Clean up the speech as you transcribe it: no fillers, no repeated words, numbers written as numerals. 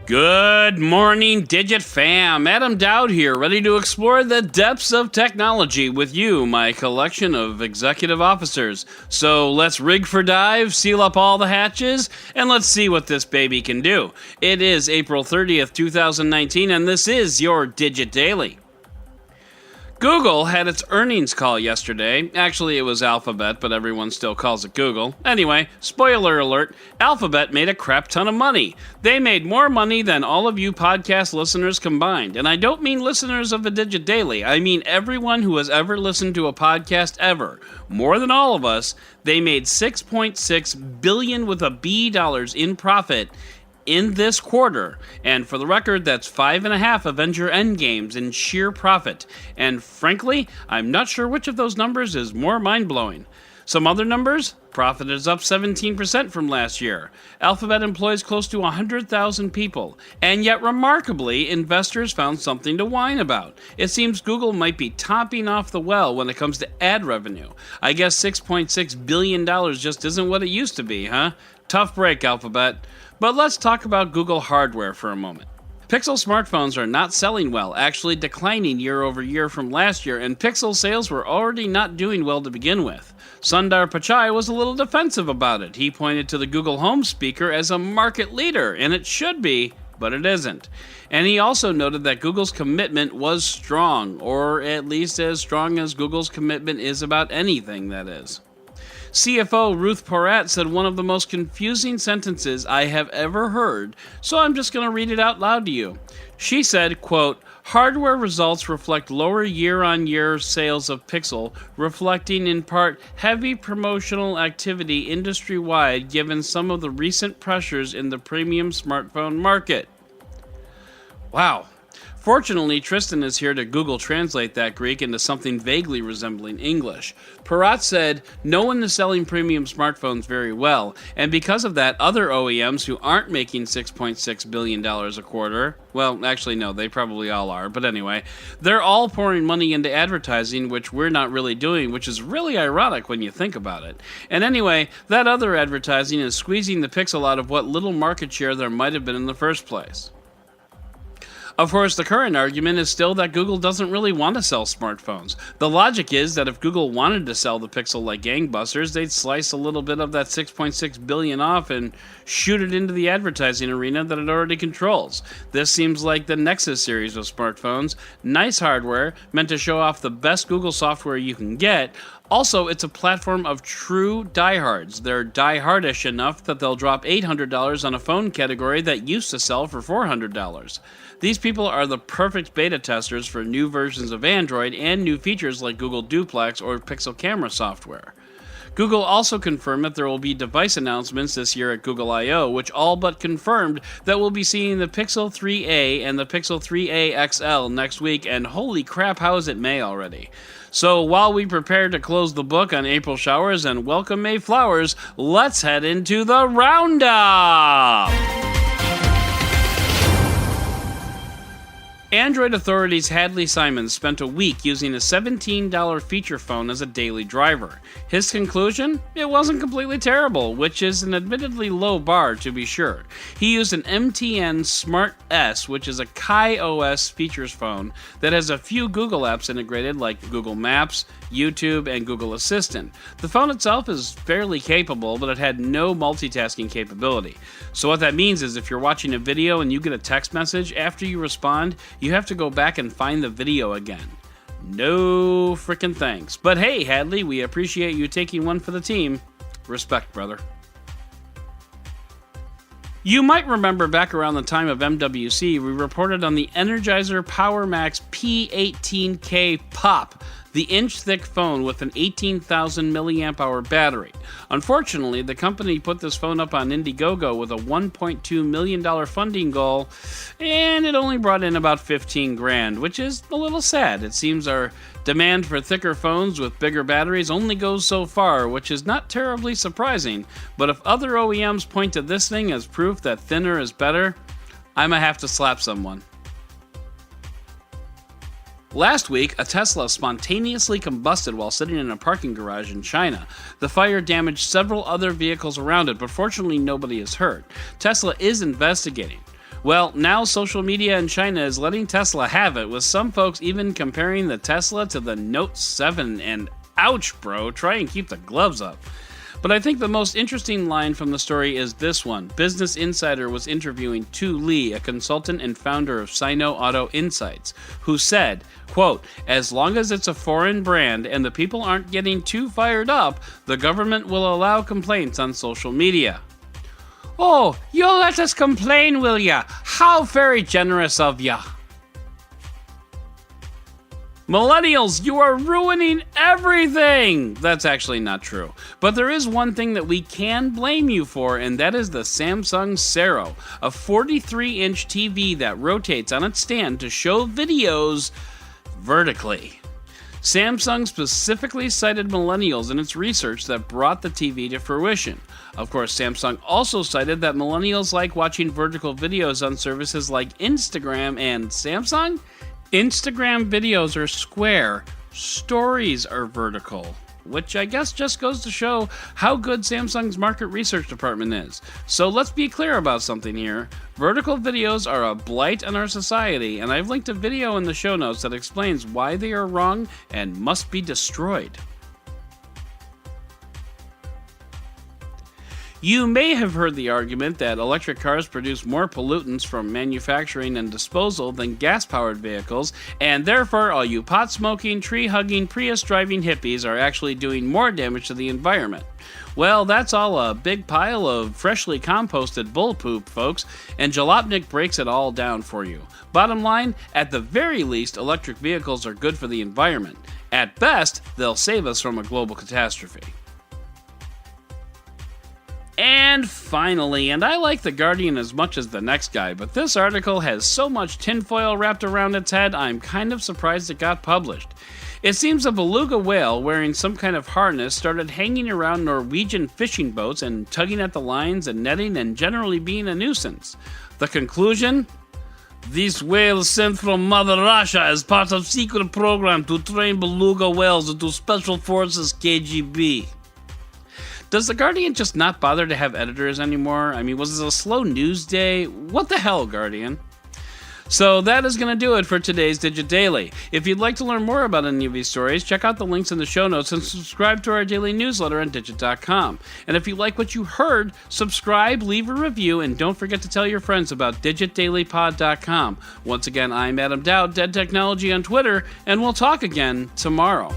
Good morning, DGiT fam. Adam Dowd here, ready to explore the depths of technology with you, my collection of executive officers. So let's rig for dive, seal up all the hatches, and let's see what this baby can do. It is April 30th, 2019, and this is your DGiT Daily. Google had its earnings call yesterday. Actually, it was Alphabet, but everyone still calls it Google. Anyway, spoiler alert, Alphabet made a crap ton of money. They made more money than all of you podcast listeners combined. And I don't mean listeners of the DGiT Daily. I mean everyone who has ever listened to a podcast ever. More than all of us, they made $6.6 billion with a B dollars in profit in this quarter, and for the record, that's 5.5 Avenger Endgames in sheer profit. And frankly, I'm not sure which of those numbers is more mind-blowing. Some other numbers? Profit is up 17% from last year. Alphabet employs close to 100,000 people, and yet remarkably, investors found something to whine about. It seems Google might be topping off the well when it comes to ad revenue. I guess $6.6 billion just isn't what it used to be, huh? Tough break, Alphabet. But let's talk about Google hardware for a moment. Pixel smartphones are not selling well, actually declining year over year from last year, and Pixel sales were already not doing well to begin with. Sundar Pichai was a little defensive about it. He pointed to the Google Home speaker as a market leader, and it should be, but it isn't. And he also noted that Google's commitment was strong, or at least as strong as Google's commitment is about anything, that is. CFO Ruth Porat said one of the most confusing sentences I have ever heard, so I'm just going to read it out loud to you. She said, quote, "Hardware results reflect lower year-on-year sales of Pixel, reflecting in part heavy promotional activity industry-wide given some of the recent pressures in the premium smartphone market." Wow. Fortunately, Tristan is here to Google translate that Greek into something vaguely resembling English. Parat said, "No one is selling premium smartphones very well, and because of that, other OEMs who aren't making $6.6 billion a quarter, well, actually no, they probably all are, but anyway, they're all pouring money into advertising, which we're not really doing, which is really ironic when you think about it. And anyway, that other advertising is squeezing the Pixel out of what little market share there might have been in the first place." Of course, the current argument is still that Google doesn't really want to sell smartphones. The logic is that if Google wanted to sell the Pixel like gangbusters, they'd slice a little bit of that $6.6 billion off and shoot it into the advertising arena that it already controls. This seems like the Nexus series of smartphones. Nice hardware, meant to show off the best Google software you can get. Also, it's a platform of true diehards. They're diehardish enough that they'll drop $800 on a phone category that used to sell for $400. These people are the perfect beta testers for new versions of Android and new features like Google Duplex or Pixel camera software. Google also confirmed that there will be device announcements this year at Google I/O, which all but confirmed that we'll be seeing the Pixel 3a and the Pixel 3a XL next week, and holy crap, how is it May already? So while we prepare to close the book on April showers and welcome May flowers, let's head into the roundup! Android authorities Hadley Simons spent a week using a $17 feature phone as a daily driver. His conclusion? It wasn't completely terrible, which is an admittedly low bar to be sure. He used an MTN Smart S, which is a Kai OS features phone that has a few Google apps integrated like Google Maps, YouTube, and Google Assistant. The phone itself is fairly capable, but it had no multitasking capability. So what that means is if you're watching a video and you get a text message, after you respond, you have to go back and find the video again. No frickin' thanks. But hey, Hadley, we appreciate you taking one for the team. Respect, brother. You might remember back around the time of MWC, we reported on the Energizer PowerMax P18K Pop, the inch-thick phone with an 18,000 milliamp hour battery. Unfortunately, the company put this phone up on Indiegogo with a $1.2 million funding goal, and it only brought in about 15 grand, which is a little sad. It seems our demand for thicker phones with bigger batteries only goes so far, which is not terribly surprising, but if other OEMs point to this thing as proof that thinner is better, I'ma have to slap someone. Last week, a Tesla spontaneously combusted while sitting in a parking garage in China. The fire damaged several other vehicles around it, but fortunately nobody is hurt. Tesla is investigating. Well, now social media in China is letting Tesla have it, with some folks even comparing the Tesla to the Note 7, and ouch, bro, try and keep the gloves up. But I think the most interesting line from the story is this one. Business Insider was interviewing Tu Li, a consultant and founder of Sino Auto Insights, who said, quote, "As long as it's a foreign brand and the people aren't getting too fired up, the government will allow complaints on social media." Oh, you'll let us complain, will ya? How very generous of ya. Millennials, you are ruining everything! That's actually not true. But there is one thing that we can blame you for, and that is the Samsung Sero, a 43-inch TV that rotates on its stand to show videos vertically. Samsung specifically cited millennials in its research that brought the TV to fruition. Of course, Samsung also cited that millennials like watching vertical videos on services like Instagram and Samsung? Instagram videos are square, stories are vertical, which I guess just goes to show how good Samsung's market research department is. So let's be clear about something here. Vertical videos are a blight on our society, and I've linked a video in the show notes that explains why they are wrong and must be destroyed. You may have heard the argument that electric cars produce more pollutants from manufacturing and disposal than gas-powered vehicles, and therefore all you pot-smoking, tree-hugging, Prius-driving hippies are actually doing more damage to the environment. Well, that's all a big pile of freshly composted bull poop, folks, and Jalopnik breaks it all down for you. Bottom line, at the very least, electric vehicles are good for the environment. At best, they'll save us from a global catastrophe. And finally, and I like The Guardian as much as the next guy, but this article has so much tinfoil wrapped around its head, I'm kind of surprised it got published. It seems a beluga whale wearing some kind of harness started hanging around Norwegian fishing boats and tugging at the lines and netting and generally being a nuisance. The conclusion? These whales sent from Mother Russia as part of secret program to train beluga whales into Special Forces KGB. Does The Guardian just not bother to have editors anymore? I mean, was it a slow news day? What the hell, Guardian? So that is going to do it for today's DGiT Daily. If you'd like to learn more about any of these stories, check out the links in the show notes and subscribe to our daily newsletter on DGiT.com. And if you like what you heard, subscribe, leave a review, and don't forget to tell your friends about DGiTDailyPod.com. Once again, I'm Adam Dowd, Dead Technology on Twitter, and we'll talk again tomorrow.